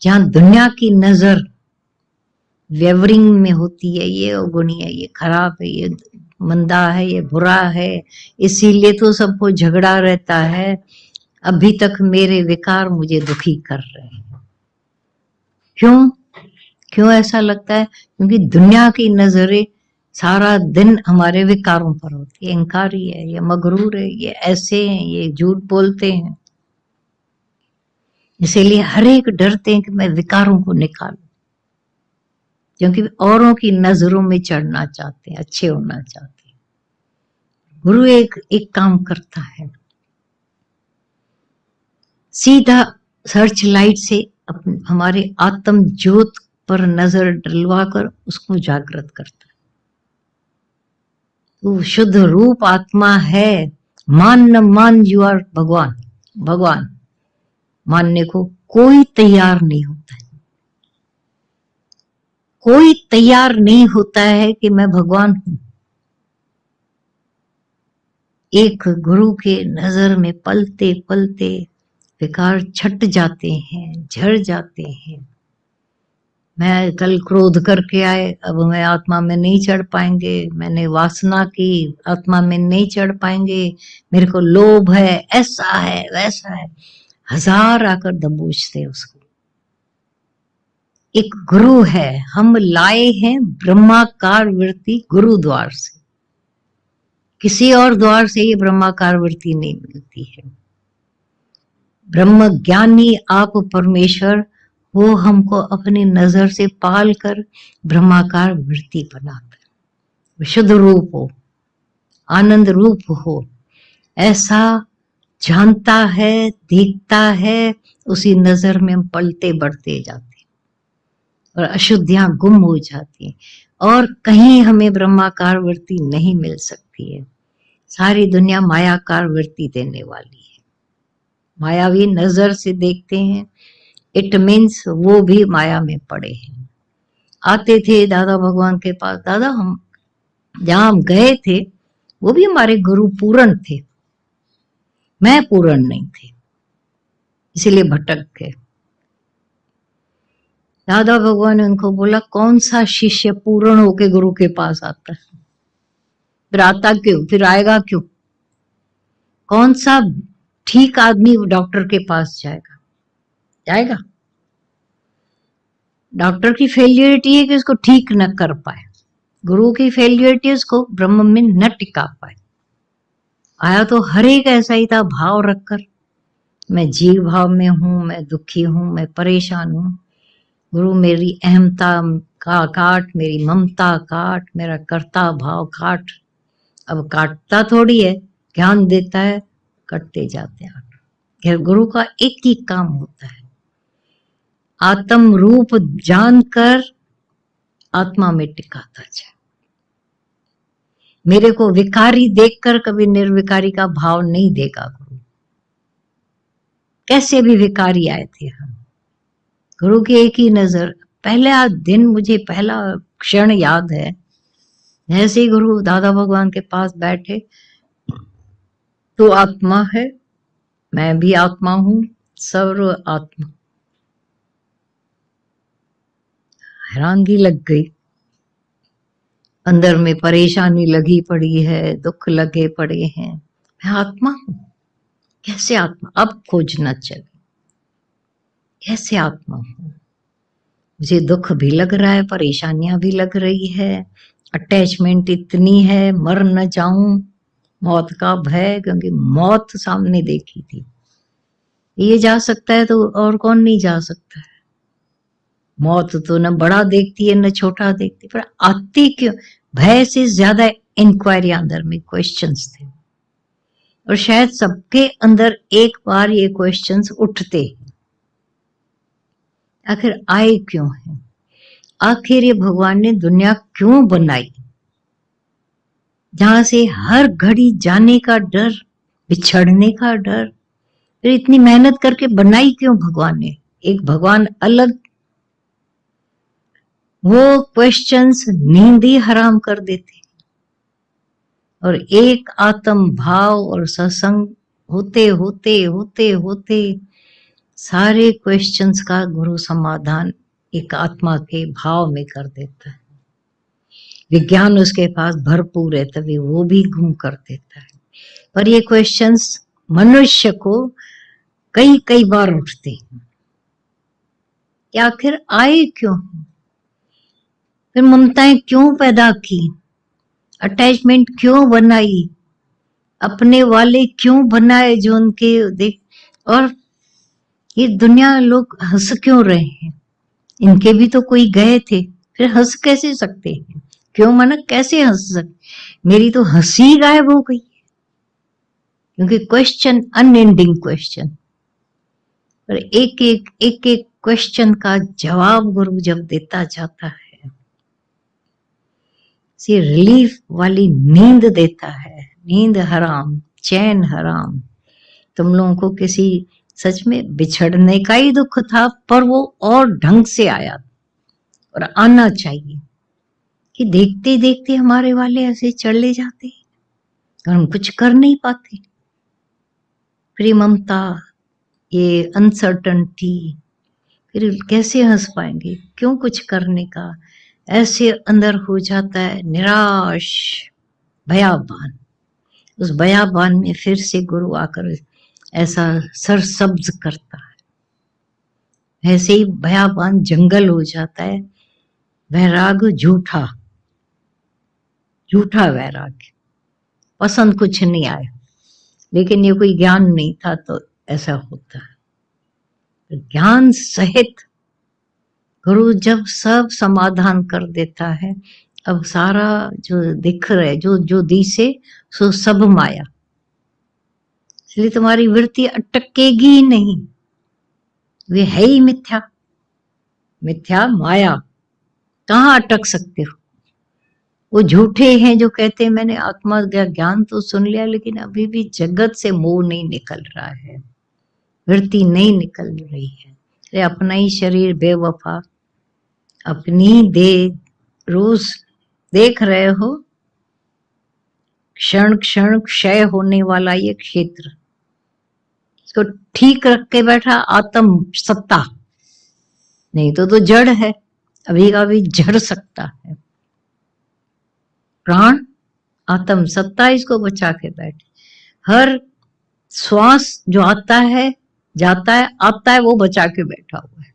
जहां दुनिया की नजर वेवरिंग में होती है, ये अवगुणी है, ये खराब है, ये मंदा है, ये बुरा है, इसीलिए तो सबको झगड़ा रहता है, अभी तक मेरे विकार मुझे दुखी कर रहे हैं। क्यों क्यों ऐसा लगता है? क्योंकि दुनिया की नजरें सारा दिन हमारे विकारों पर होती है। अहंकारी है, ये मगरूर है, ये ऐसे हैं, ये झूठ बोलते हैं। इसीलिए हर एक डरते हैं कि मैं विकारों को निकालूं, क्योंकि औरों की नजरों में चढ़ना चाहते हैं, अच्छे होना चाहते हैं। गुरु एक काम करता है, सीधा सर्च लाइट से हमारे आत्म ज्योत पर नजर डलवाकर उसको जागृत करता है। तो शुद्ध रूप आत्मा है, मान न मान, यू आर भगवान। भगवान मानने को कोई तैयार नहीं होता है, कोई तैयार नहीं होता है कि मैं भगवान हूं। एक गुरु के नजर में पलते पलते विकार छट जाते हैं, झड़ जाते हैं। मैं कल क्रोध करके आए, अब मैं आत्मा में नहीं चढ़ पाएंगे, मैंने वासना की, आत्मा में नहीं चढ़ पाएंगे, मेरे को लोभ है, ऐसा है वैसा है, हजार आकर दबोचते उसको। एक गुरु है, हम लाए हैं ब्रह्माकार वृत्ति गुरु द्वार से, किसी और द्वार से ये ब्रह्माकार वृत्ति नहीं मिलती है। ब्रह्म ज्ञानी आप परमेश्वर, वो हमको अपनी नजर से पाल कर ब्रह्माकार वृत्ति बनाता है। शुद्ध रूप हो, आनंद रूप हो, ऐसा जानता है, देखता है, उसी नजर में हम पलते बढ़ते जाते हैं और अशुद्धियां गुम हो जाती हैं, और कहीं हमें ब्रह्माकार वृत्ति नहीं मिल सकती है। सारी दुनिया मायाकार वृत्ति देने वाली है। मायावी नजर से देखते हैं, इट मीन्स वो भी माया में पड़े हैं। आते थे दादा भगवान के पास, दादा हम जहां हम गए थे वो भी हमारे गुरु पूर्ण थे, मैं पूर्ण नहीं थे, इसीलिए भटक गए। दादा भगवान ने उनको बोला, कौन सा शिष्य पूर्ण होके गुरु के पास आता है? फिर आता क्यों, फिर आएगा क्यों? कौन सा ठीक आदमी डॉक्टर के पास जाएगा? जाएगा? डॉक्टर की फेलियरिटी है कि उसको ठीक न कर पाए, गुरु की फेलियरिटी उसको ब्रह्म में न टिका पाए। आया तो हर एक ऐसा ही था, भाव रखकर, मैं जीव भाव में हूं, मैं दुखी हूं, मैं परेशान हूं, गुरु मेरी अहमता का काट, मेरी ममता काट, मेरा कर्ता भाव काट। अब काटता थोड़ी है, ज्ञान देता है, कटते जाते हैं। गुरु का एक ही काम होता है, आत्म रूप जानकर आत्मा में टिकाता जाए। मेरे को विकारी देखकर कभी निर्विकारी का भाव नहीं देगा गुरु। कैसे भी विकारी आए थे हम, गुरु की एक ही नजर। पहला दिन, मुझे पहला क्षण याद है, जैसे ही गुरु दादा भगवान के पास बैठे, तो आत्मा है, मैं भी आत्मा हूं, सर्व आत्मा। हैरानगी लग गई, अंदर में परेशानी लगी पड़ी है, दुख लगे पड़े हैं, मैं आत्मा हूं, कैसे आत्मा? अब खोजना चाहिए, कैसे आत्मा हूं? मुझे दुख भी लग रहा है, परेशानियां भी लग रही है, अटैचमेंट इतनी है, मर न जाऊं, मौत का भय, क्योंकि मौत सामने देखी थी। ये जा सकता है तो और कौन नहीं जा सकता है? मौत तो न बड़ा देखती है न छोटा देखती, पर आती क्यों? भय से ज्यादा इंक्वायरी अंदर में क्वेश्चंस थे, और शायद सबके अंदर एक बार ये क्वेश्चंस उठते हैं, आखिर आए क्यों है? आखिर ये भगवान ने दुनिया क्यों बनाई, जहां से हर घड़ी जाने का डर, बिछड़ने का डर? फिर इतनी मेहनत करके बनाई क्यों भगवान ने? एक भगवान अलग, वो क्वेश्चंस नींद ही हराम कर देते, और एक आत्म भाव और सत्संग होते होते होते होते सारे क्वेश्चंस का गुरु समाधान एक आत्मा के भाव में कर देता है। विज्ञान उसके पास भरपूर है, तभी वो भी गुम कर देता है। पर ये क्वेश्चंस मनुष्य को कई कई बार उठते हैं कि आखिर आए क्यों, फिर ममताएं क्यों पैदा की, अटैचमेंट क्यों बनाई, अपने वाले क्यों बनाए जो उनके देख, और ये दुनिया लोग हंस क्यों रहे हैं, इनके भी तो कोई गए थे, फिर हंस कैसे सकते हैं, क्यों मना कैसे हंस सकते, मेरी तो हंसी गायब हो गई। क्योंकि क्वेश्चन अनएंडिंग क्वेश्चन, पर एक एक क्वेश्चन का जवाब गुरु जब देता जाता है, सी रिलीफ वाली नींद देता है। नींद हराम, चैन हराम। तुम लोगों को किसी सच में बिछड़ने का ही दुख था, पर वो और ढंग से आया और आना चाहिए कि देखते देखते हमारे वाले ऐसे चले जाते और हम कुछ कर नहीं पाते। फिर ममता, ये अनसर्टनिटी, फिर कैसे हंस पाएंगे, क्यों कुछ करने का, ऐसे अंदर हो जाता है निराश, भयाबान। उस भयाबान में फिर से गुरु आकर ऐसा सरसब्ज करता है। ऐसे ही भयाबान जंगल हो जाता है। वैराग झूठा, झूठा वैराग्य, पसंद कुछ नहीं आया, लेकिन ये कोई ज्ञान नहीं था तो ऐसा होता है। ज्ञान सहित गुरु जब सब समाधान कर देता है, अब सारा जो दिख रहा है, जो जो दिसे सो सब माया, इसलिए तुम्हारी वृत्ति अटकेगी ही नहीं, वे है ही मिथ्या। मिथ्या माया, कहाँ अटक सकते हो। वो झूठे हैं जो कहते हैं मैंने आत्मा ज्ञान तो सुन लिया, लेकिन अभी भी जगत से मोह नहीं निकल रहा है, वृत्ति नहीं निकल रही है। अपना ही शरीर बेवफा, अपनी देह रोज देख रहे हो, क्षण क्षण क्षय होने वाला ये क्षेत्र, इसको ठीक रख के बैठा आत्म सत्ता, नहीं तो जड़ है, अभी का भी झड़ सकता है। प्राण आत्म सत्ता इसको बचा के बैठे, हर श्वास जो आता है जाता है आता है वो बचा के बैठा हुआ है।